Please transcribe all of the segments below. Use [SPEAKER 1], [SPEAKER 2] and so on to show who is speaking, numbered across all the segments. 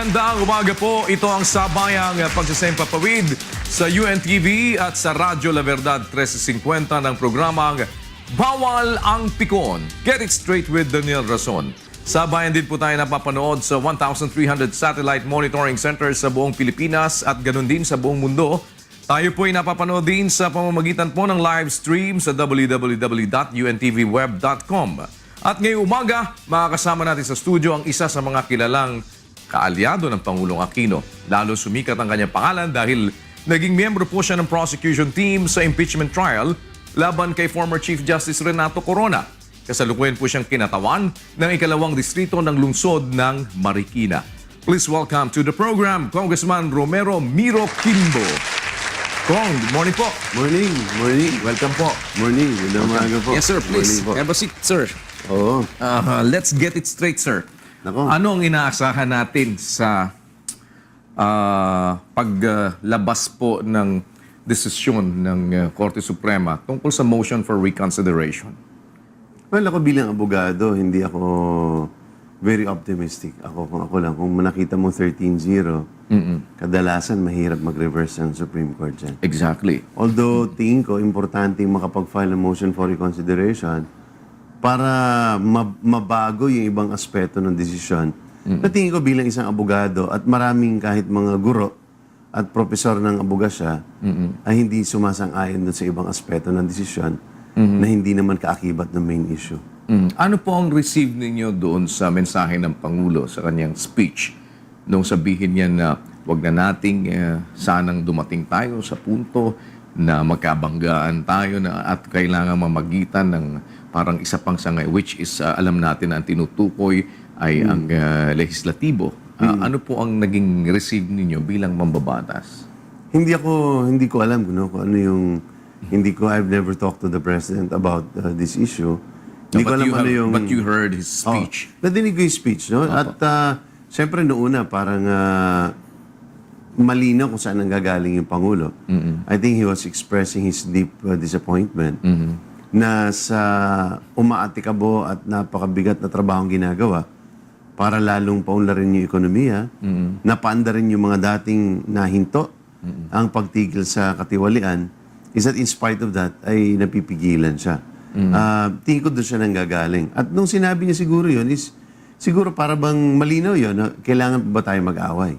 [SPEAKER 1] Magandang umaga po. Ito ang sabayang pagsasempapawid sa UNTV at sa Radyo La Verdad 1350 ng programang Bawal ang Pikon. Get it straight with Daniel Rason. Sabayan din po tayo napapanood sa 1,300 satellite monitoring centers sa buong Pilipinas at ganun din sa buong mundo. Tayo po ay napapanood din sa pamamagitan po ng live stream sa www.untvweb.com. At ngayong umaga, makakasama natin sa studio ang isa sa mga kilalang kaalyado ng Pangulong Aquino. Lalo sumikat ang kanyang pangalan dahil naging miyembro po siya ng prosecution team sa impeachment trial laban kay former Chief Justice Renato Corona. Kasalukuyan po siyang kinatawan ng ikalawang distrito ng lungsod ng Marikina. Please welcome to the program, Congressman Romero Miro Kimbo. Kong, good morning po.
[SPEAKER 2] Morning, morning.
[SPEAKER 1] Welcome po.
[SPEAKER 2] Morning, good umaga po.
[SPEAKER 1] Yes sir, please.
[SPEAKER 2] Morning po.
[SPEAKER 1] Have a seat, sir.
[SPEAKER 2] Oo.
[SPEAKER 1] Let's get it straight, sir.
[SPEAKER 2] Nako.
[SPEAKER 1] Ano ang inaasahan natin sa paglabas po ng desisyon ng Korte Suprema tungkol sa motion for reconsideration?
[SPEAKER 2] Well, ako bilang abogado, hindi ako very optimistic. Kung ako lang, kung nakita mo 13-0, kadalasan mahirap mag-reverse ang Supreme Court dyan.
[SPEAKER 1] Exactly.
[SPEAKER 2] Although, tingin ko, importante makapag-file ng motion for reconsideration para mabago yung ibang aspeto ng desisyon. Tingin ko bilang isang abogado at maraming kahit mga guro at profesor ng abogasya ay hindi sumasang-ayon dun sa ibang aspeto ng desisyon na hindi naman kaakibat ng main issue.
[SPEAKER 1] Ano po ang receive ninyo doon sa mensahe ng Pangulo sa kanyang speech nung sabihin niya na wag na nating sanang dumating tayo sa punto na magkabanggaan tayo na at kailangan mamagitan ng parang isa pang sangay, which is alam natin na ang tinutukoy ay ang lehislatibo. Ano po ang naging receive ninyo bilang mambabatas?
[SPEAKER 2] Hindi ko alam kung ano yung, I've never talked to the President about this issue. Hindi ko alam ano yung...
[SPEAKER 1] But you heard his speech.
[SPEAKER 2] Nadinig ko yung speech, no? At siyempre noon na parang malinaw kung saan nanggagaling yung Pangulo. I think he was expressing his deep disappointment na sa umaatikabo at napakabigat na trabahong ginagawa para lalong paunlarin yung ekonomiya, napaanda rin yung mga dating nahinto ang pagtigil sa katiwalian, is that in spite of that, ay napipigilan siya. Tingin ko doon siya nanggagaling. At nung sinabi niya siguro yun, is siguro para bang malinaw yun, na kailangan ba tayo mag-away?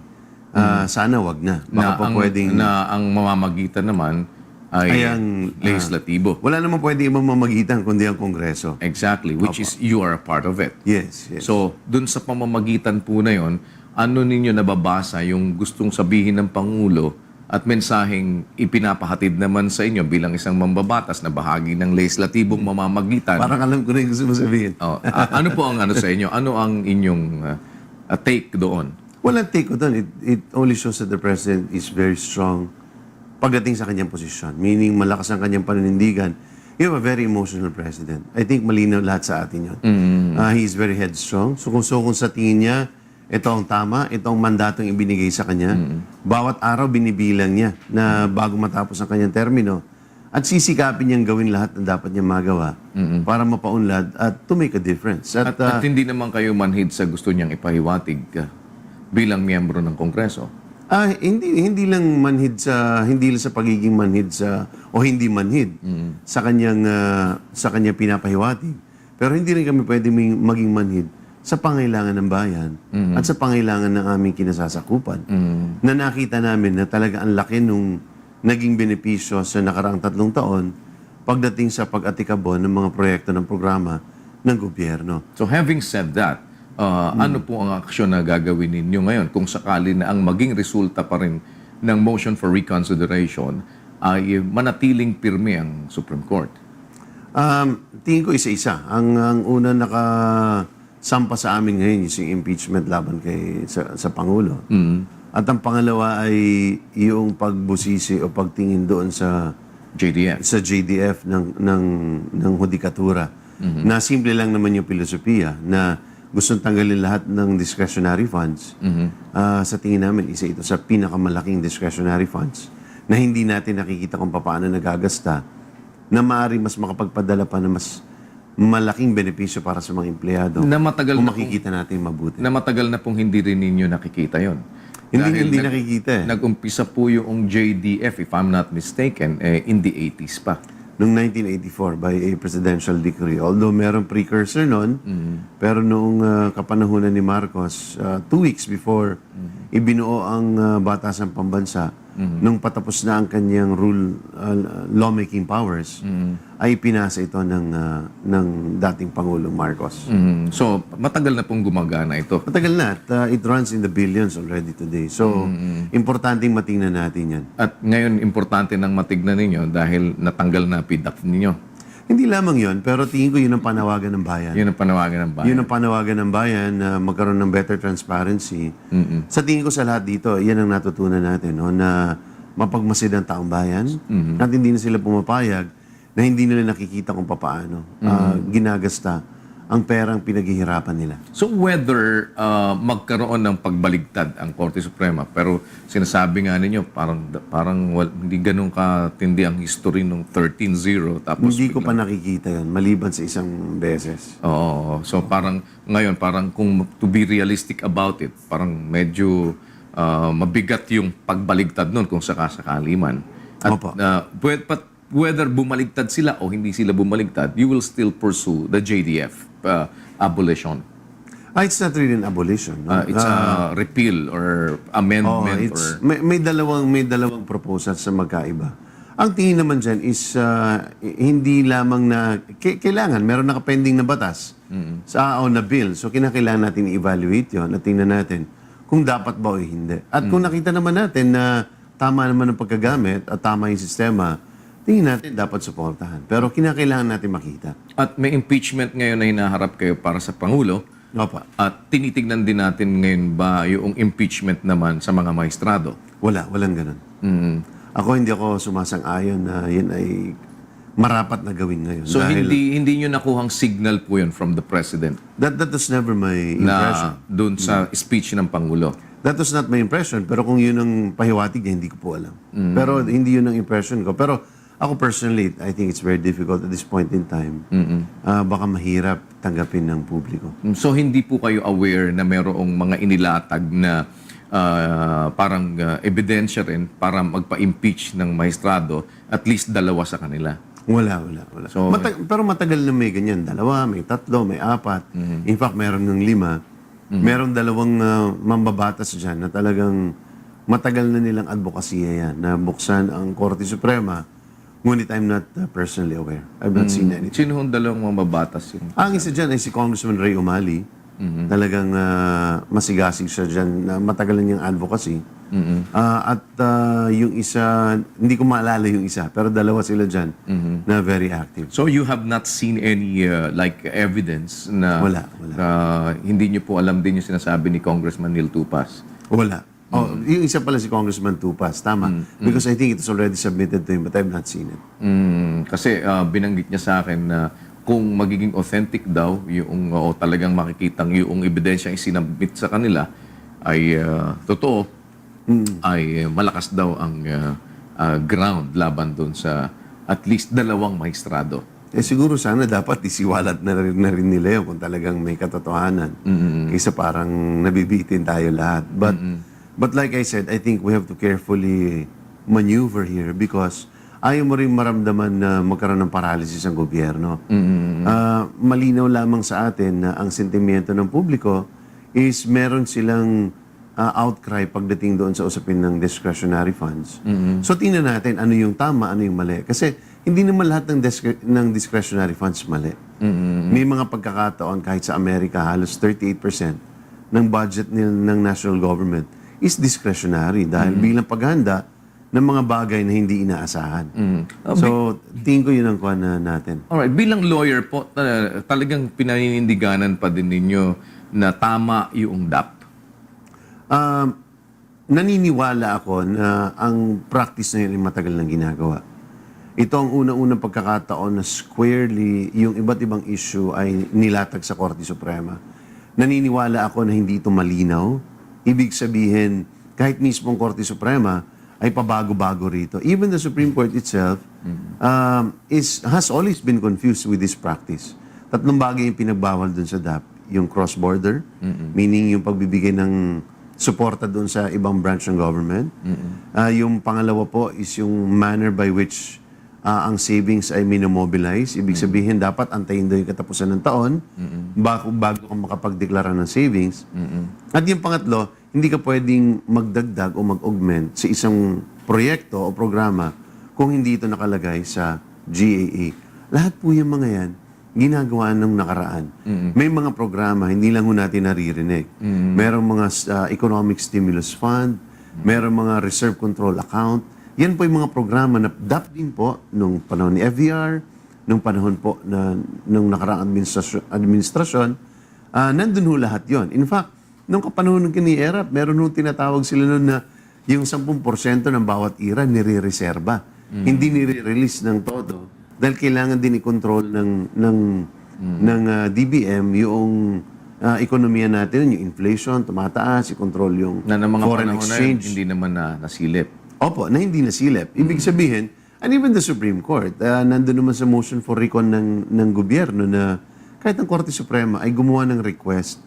[SPEAKER 2] Sana wag na. Baka pa pwedeng...
[SPEAKER 1] Na ang mamamagitan naman ay ang lehislatibo.
[SPEAKER 2] Wala naman pwedeng ibang mamagitan kundi ang Kongreso.
[SPEAKER 1] Exactly, which is you are a part of it.
[SPEAKER 2] Yes, yes.
[SPEAKER 1] So, dun sa pamamagitan po na yon, ano ninyo nababasa yung gustong sabihin ng Pangulo at mensaheng ipinapahatid naman sa inyo bilang isang mambabatas na bahagi ng lehislatibong mamamagitan?
[SPEAKER 2] Parang alam ko na yung gusto mo sabihin.
[SPEAKER 1] Ano po ang ano sa inyo? Ano ang inyong take doon?
[SPEAKER 2] Walang take ko doon. It only shows that the President is very strong pagdating sa kanyang posisyon. Meaning, malakas ang kanyang paninindigan. You have a very emotional President. I think malinaw lahat sa atin yun. He is very headstrong. So kung sa tingin niya, ito ang tama, ito ang mandatong ibinigay sa kanya. Bawat araw binibilang niya na bago matapos ang kanyang termino. At sisikapin niyang gawin lahat na dapat niya magawa para mapaunlad at to make a difference.
[SPEAKER 1] At hindi naman kayo manhid sa gusto niyang ipahiwatig bilang miyembro ng Kongreso?
[SPEAKER 2] Hindi lang sa pagiging manhid o hindi manhid sa kanyang pinapahiwatig. Pero hindi rin kami pwede maging manhid sa pangailangan ng bayan at sa pangailangan ng aming kinasasakupan. Na nakita namin na talaga ang laki nung naging benepisyo sa nakaraang 3 taon pagdating sa pag-atikabo ng mga proyekto ng programa ng gobyerno.
[SPEAKER 1] So having said that, ano po ang aksyon na gagawin ninyo ngayon kung sakali na ang maging resulta pa rin ng motion for reconsideration ay manatiling pirme ang Supreme Court?
[SPEAKER 2] Tingin ko isa-isa. Ang una nakasampa sa amin ngayon is yung impeachment laban sa Pangulo. At ang pangalawa ay yung pagbusisi o pagtingin doon sa JDF ng hudikatura. Na simple lang naman yung filosofiya na gustong tanggalin lahat ng discretionary funds. Sa tingin namin, isa ito sa pinakamalaking discretionary funds na hindi natin nakikita kung paano nagagasta na maaari mas makapagpadala pa na mas malaking benepisyo para sa mga empleyado.
[SPEAKER 1] Na matagal
[SPEAKER 2] kung
[SPEAKER 1] na
[SPEAKER 2] makikita natin mabuti.
[SPEAKER 1] Na matagal na pong hindi rin ninyo nakikita yon.
[SPEAKER 2] Hindi nakikita eh.
[SPEAKER 1] Nag-umpisa po yung JDF, if I'm not mistaken, in the 80s pa.
[SPEAKER 2] Noong 1984 by a presidential decree. Although merong precursor noon, pero noong kapanahunan ni Marcos, 2 weeks before ibinuo ang Batasang Pambansa, nung patapos na ang kanyang lawmaking powers, ay pinasa ito ng dating Pangulong Marcos.
[SPEAKER 1] So, matagal na pong gumagana ito.
[SPEAKER 2] Matagal na at it runs in the billions already today. So, importanteng matingnan natin yan.
[SPEAKER 1] At ngayon, importante nang matignan ninyo dahil natanggal na PDAP ninyo.
[SPEAKER 2] Hindi lamang yon, pero tingin ko yun ang panawagan ng bayan.
[SPEAKER 1] Yun ang panawagan ng bayan.
[SPEAKER 2] Yun ang panawagan ng bayan na magkaroon ng better transparency. Sa tingin ko sa lahat dito, yan ang natutunan natin, no, na mapagmasid ang taong bayan at hindi na sila pumapayag na hindi nila nakikita kung paano ginagasta ang perang pinaghihirapan nila.
[SPEAKER 1] So whether magkaroon ng pagbaligtad ang Korte Suprema, pero sinasabi nga ninyo hindi ganun katindi ang history nung 13-0 tapos
[SPEAKER 2] Hindi ko pa nakikita yan, maliban sa isang beses.
[SPEAKER 1] Oo. So parang ngayon, parang kung to be realistic about it, parang medyo mabigat yung pagbaligtad nun kung sakasakali man. At
[SPEAKER 2] Opo.
[SPEAKER 1] whether bumaligtad sila o hindi sila bumaligtad, you will still pursue the JDF abolition.
[SPEAKER 2] It's not really an abolition. No?
[SPEAKER 1] It's a repeal or amendment or
[SPEAKER 2] may dalawang proposal sa magkaiba. Ang tingin naman dyan is hindi lamang na kailangan meron nakapending na batas sa na bill. So kinakailangan natin i-evaluate 'yon at tingnan natin kung dapat ba o hindi. At kung nakita naman natin na tama naman ang paggagamit at tama yung sistema, tingin natin dapat suportahan. Pero kinakailangan natin makita.
[SPEAKER 1] at may impeachment ngayon na hinaharap kayo para sa Pangulo.
[SPEAKER 2] Opa.
[SPEAKER 1] At tinitignan din natin ngayon ba yung impeachment naman sa mga maestrado?
[SPEAKER 2] Walang ganun. Hindi ako sumasang-ayon na yan ay marapat na gawin ngayon.
[SPEAKER 1] So
[SPEAKER 2] dahil
[SPEAKER 1] hindi nyo nakuhang signal po yun from the President
[SPEAKER 2] that was never my impression.
[SPEAKER 1] na doon sa speech ng Pangulo.
[SPEAKER 2] That was not my impression. Pero kung yun ang pahiwatig niya, hindi ko po alam. Pero hindi yun ang impression ko. Pero ako personally, I think it's very difficult at this point in time. Baka mahirap tanggapin ng publiko.
[SPEAKER 1] So hindi po kayo aware na mayroong mga inilatag na parang ebidensya rin para magpa-impeach ng maestrado, at least 2 sa kanila?
[SPEAKER 2] Wala.
[SPEAKER 1] So,
[SPEAKER 2] Pero matagal na may ganyan. 2, may 3, may 4. In fact, meron ng 5. Meron 2 mambabatas dyan na talagang matagal na nilang advokasya yan na buksan ang Korte Suprema. Ngunit I'm not personally aware. I've not seen anything.
[SPEAKER 1] Sino hong 2 mababatas yun?
[SPEAKER 2] Ang isa dyan ay si Congressman Ray Umali. Talagang masigasig siya dyan na matagal na niyang advocacy. Yung isa, hindi ko maalala yung isa, pero 2 sila dyan na very active.
[SPEAKER 1] So you have not seen any evidence na
[SPEAKER 2] Wala.
[SPEAKER 1] hindi nyo po alam din yung sinasabi ni Congressman Neil Tupas?
[SPEAKER 2] Wala. Yung isa pala si Congressman Tupas, tama. Because I think it was already submitted to him, but I've not seen it.
[SPEAKER 1] Kasi binanggit niya sa akin na kung magiging authentic daw yung o talagang makikitang yung ebidensya ay sinabit sa kanila ay totoo, ay malakas daw ang ground laban doon sa at least 2 maestrado.
[SPEAKER 2] Siguro sana dapat isiwalat na rin nila yun kung talagang may katotohanan. Kaysa parang nabibitin tayo lahat. But like I said, I think we have to carefully maneuver here because ayaw mo rin maramdaman na magkaroon ng paralysis ang gobyerno. Malinaw lamang sa atin na ang sentimiento ng publiko is meron silang outcry pagdating doon sa usapin ng discretionary funds. So tingnan natin ano yung tama, ano yung mali. Kasi hindi naman lahat ng discretionary funds mali. May mga pagkakataon kahit sa Amerika, halos 38% ng budget ng national government is discretionary dahil bilang paghanda ng mga bagay na hindi inaasahan. So, tingin ko yun ang kuha na natin.
[SPEAKER 1] Alright, bilang lawyer po, talagang pinaninindiganan pa din ninyo na tama yung DAP?
[SPEAKER 2] Naniniwala ako na ang practice na yun ay matagal nang ginagawa. Ito ang unang-unang pagkakataon na squarely yung iba't ibang issue ay nilatag sa Korte Suprema. Naniniwala ako na hindi ito malinaw. Ibig sabihin, kahit mismo ang Korte Suprema ay pabago-bago rito. Even the Supreme Court itself has always been confused with this practice. tatlong bagay yung pinagbawal dun sa DAP. Yung cross-border, meaning yung pagbibigay ng suporta dun sa ibang branch ng government. Yung pangalawa po is yung manner by which ang savings ay minomobilize. Ibig sabihin, dapat antayin daw yung katapusan ng taon bago ka makapagdeklara ng savings. At yung pangatlo, hindi ka pwedeng magdagdag o mag-augment sa isang proyekto o programa kung hindi ito nakalagay sa GAA. Lahat po yung mga yan, ginagawa ng nakaraan. May mga programa, hindi lang ho natin naririnig. Merong mga economic stimulus fund, merong mga reserve control account. Yan po yung mga programa na DAP din po nung panahon ni FDR, nung panahon po nung nakaraang administrasyon, nandun ho lahat yon. In fact, nung kapanahon ng kini-ERAP, meron ho tinatawag sila nun na yung 10% ng bawat ira nire-reserba. Hindi nire-release ng todo. Dahil kailangan din i-control ng DBM yung ekonomiya natin, yung inflation, tumataas, i-control yung
[SPEAKER 1] Na ng mga
[SPEAKER 2] foreign
[SPEAKER 1] panahon na yun,
[SPEAKER 2] exchange.
[SPEAKER 1] hindi naman nasilip.
[SPEAKER 2] Opo, na hindi nasilip. Ibig sabihin, and even the Supreme Court, nandun naman sa motion for recon ng gobyerno na kahit ang Korte Suprema ay gumawa ng request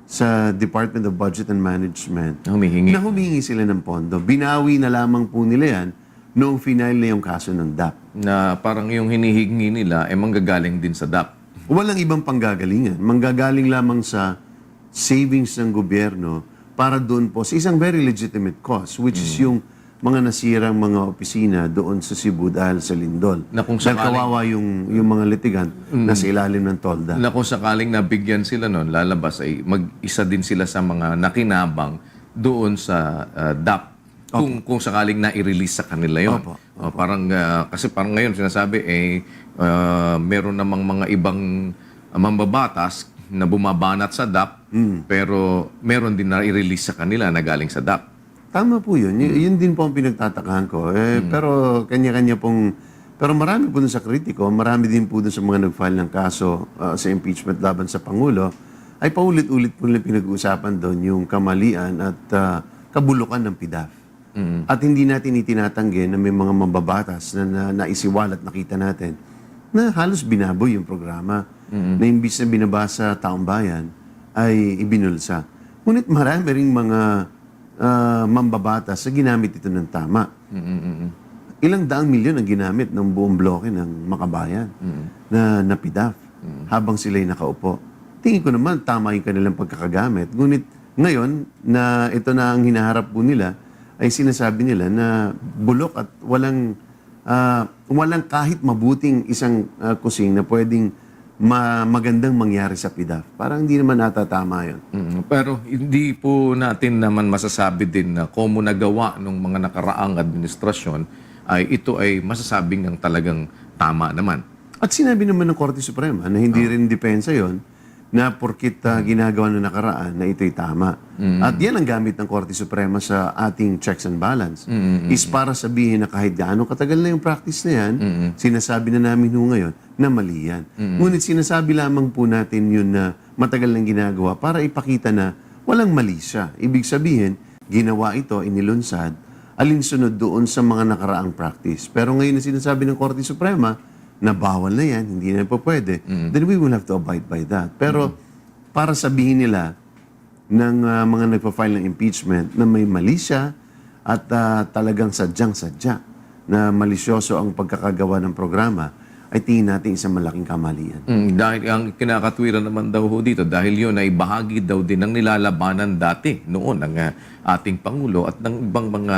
[SPEAKER 2] sa Department of Budget and Management
[SPEAKER 1] Humihingi.
[SPEAKER 2] na humingi sila ng pondo. Binawi na lamang po nila yan noong final na yung kaso ng DAP.
[SPEAKER 1] Na parang yung hinihingi nila ay manggagaling din sa DAP.
[SPEAKER 2] Walang ibang panggagalingan. Manggagaling lamang sa savings ng gobyerno para doon po sa isang very legitimate cause, which is yung mga nasirang mga opisina doon sa Cebu dahil sa lindol.
[SPEAKER 1] Na kung
[SPEAKER 2] Dahil
[SPEAKER 1] sakaling-
[SPEAKER 2] kawawa yung mga litigant na sa ilalim ng tolda.
[SPEAKER 1] Na kung sakaling nabigyan sila nun, lalabas ay mag-isa din sila sa mga nakinabang doon sa DAP. Kung sakaling na-release sa kanila yun.
[SPEAKER 2] Opo.
[SPEAKER 1] Parang, kasi parang ngayon sinasabi, meron namang mga ibang mambabatas na bumabanat sa DAP, pero meron din na-release sa kanila na galing sa DAP.
[SPEAKER 2] Tama po yun. Yun din po ang pinagtatakahan ko. Pero kanya-kanya pong... Pero marami po dun sa kritiko, marami din po dun sa mga nag-file ng kaso sa impeachment laban sa Pangulo, ay paulit-ulit po nila pinag-uusapan doon yung kamalian at kabulukan ng PDAF. At hindi natin itinatanggi na may mga mababatas na naisiwalat nakita natin na halos binaboy yung programa na imbis na binabasa taong bayan ay ibinulsa. Ngunit marami ring mga mambabatas na ginamit ito ng tama. Ilang daang milyon ang ginamit ng buong bloke ng Makabayan na PDAF habang sila'y nakaupo. Tingin ko naman tama yung kanilang pagkakagamit. Ngunit ngayon na ito na ang hinaharap po nila, ay sinasabi nila na bulok at walang kahit mabuting isang kusing na pwedeng magandang mangyari sa PDAF. Parang hindi naman natatama yun.
[SPEAKER 1] Pero hindi po natin naman masasabi din na kung nagawa ng mga nakaraang administrasyon ay ito ay masasabing ang talagang tama naman.
[SPEAKER 2] At sinabi naman ng Korte Suprema na hindi rin depensa yon na porkit ginagawa ng nakaraan na ito'y tama. At yan ang gamit ng Korte Suprema sa ating checks and balance. Is para sabihin na kahit gaano katagal na yung practice na yan, sinasabi na namin ngayon na mali yan. Ngunit sinasabi lamang po natin yun na matagal nang ginagawa para ipakita na walang mali siya. Ibig sabihin, ginawa ito, inilunsad, alinsunod doon sa mga nakaraang practice. Pero ngayon na sinasabi ng Korte Suprema, na bawal na yan, hindi na po pwede, then we will have to abide by that. Pero para sabihin nila ng mga nagpa-file ng impeachment na may mali siya at talagang sadyang-sadya na malisyoso ang pagkakagawa ng programa, ay tingin natin isang malaking kamalian.
[SPEAKER 1] Dahil ang kinakatwiran naman daw ho dito, dahil yun ay bahagi daw din ng nilalabanan dati noon ng ating Pangulo at ng ibang mga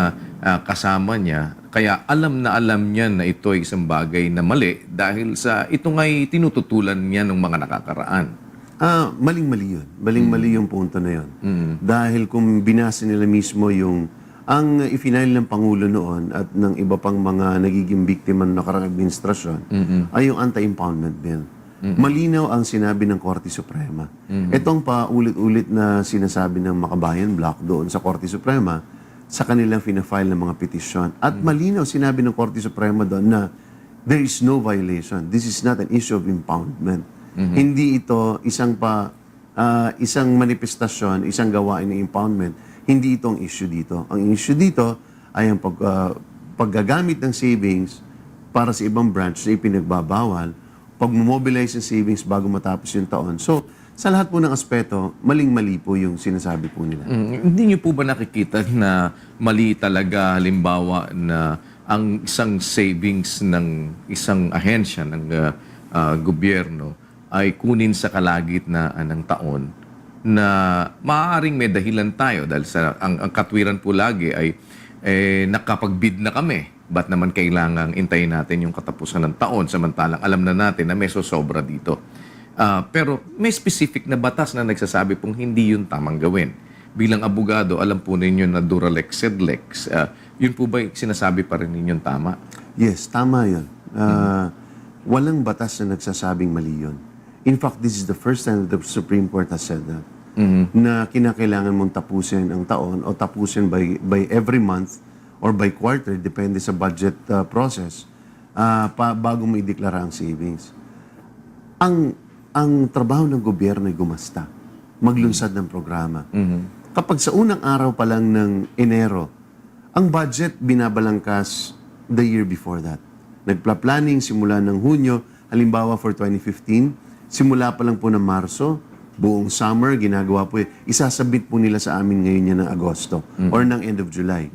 [SPEAKER 1] kasama niya. Kaya alam niya na ito ay isang bagay na mali dahil sa ito nga'y tinututulan niya ng mga nakakaraan.
[SPEAKER 2] Maling-mali yun. Maling-mali yung punto na yun. Dahil kung binasa nila mismo ang ifinail ng Pangulo noon at ng iba pang mga nagiging biktima ng nakaraang administrasyon ay yung anti-impoundment bill. Malinaw ang sinabi ng Korte Suprema. Itong paulit-ulit na sinasabi ng Makabayan Bloc doon sa Korte Suprema sa kanilang fina-file ng mga petisyon. At malinaw sinabi ng Korte Suprema doon na there is no violation. This is not an issue of impoundment. Hindi ito isang manifestasyon, isang gawain ng impoundment. Hindi ito ang issue dito. Ang issue dito ay ang paggagamit ng savings para sa ibang branch na ipinagbabawal pag-mobilize ng savings bago matapos yung taon. So, sa lahat po ng aspeto, maling-mali po yung sinasabi po nila.
[SPEAKER 1] Hindi niyo po ba nakikita na mali talaga halimbawa na ang isang savings ng isang ahensya ng gobyerno ay kunin sa kalagitnaan ng taon na maaaring may dahilan tayo dahil sa ang katwiran po lagi ay nakapagbid na kami. Ba't naman kailangang intayin natin yung katapusan ng taon samantalang alam na natin na may sosobra dito. Pero may specific na batas na nagsasabi pong hindi yun tamang gawin. Bilang abogado, alam po ninyo na Duralex sed lex. Yun po ba sinasabi pa rin ninyong tama?
[SPEAKER 2] Yes, tama yun. Walang batas na nagsasabing mali yun. In fact, this is the first time that the Supreme Court has said that. Na kinakailangan mong tapusin ang taon o tapusin by every month or by quarter, depende sa budget process, bago mo ideklara ang savings. Ang trabaho ng gobyerno ay gumasta, maglunsad ng programa. Kapag sa unang araw pa lang ng Enero, ang budget binabalangkas the year before that. Nagpla-planning simula ng Hunyo, halimbawa for 2015, simula pa lang po ng Marso, buong summer, ginagawa po, isasabit po nila sa amin ngayon yan ng Agosto or ng end of July.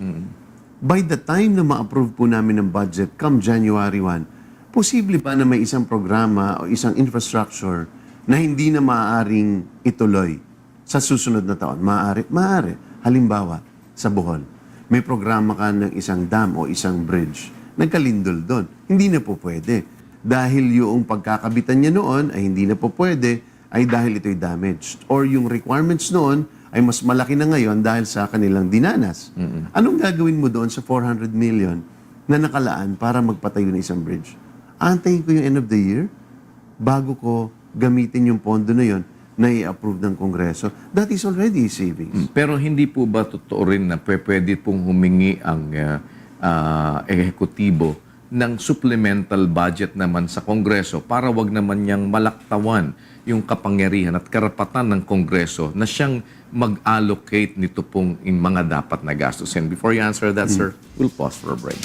[SPEAKER 2] By the time na ma-approve po namin ng budget, come January 1, posible ba na may isang programa o isang infrastructure na hindi na maaaring ituloy sa susunod na taon? Maaari. Halimbawa, sa Bohol, may programa ka ng isang dam o isang bridge. Nagkalindol doon. Hindi na po pwede. Dahil yung pagkakabitan niya noon ay hindi na po pwede, ay dahil ito'y damaged. Or yung requirements noon ay mas malaki na ngayon dahil sa kanilang dinanas. Anong gagawin mo doon sa 400 million na nakalaan para magpatayo ng isang bridge? Antayin ko yung end of the year bago ko gamitin yung pondo na yon na i-approve ng Kongreso. That is already savings.
[SPEAKER 1] Pero hindi po ba totoo rin na pwede pong humingi ang ehekutibo ng supplemental budget naman sa Kongreso para wag naman niyang malaktawan yung kapangyarihan at karapatan ng Kongreso na siyang mag-allocate nito pong in mga dapat na gastusin? Before you answer that, sir, we'll pause for a break.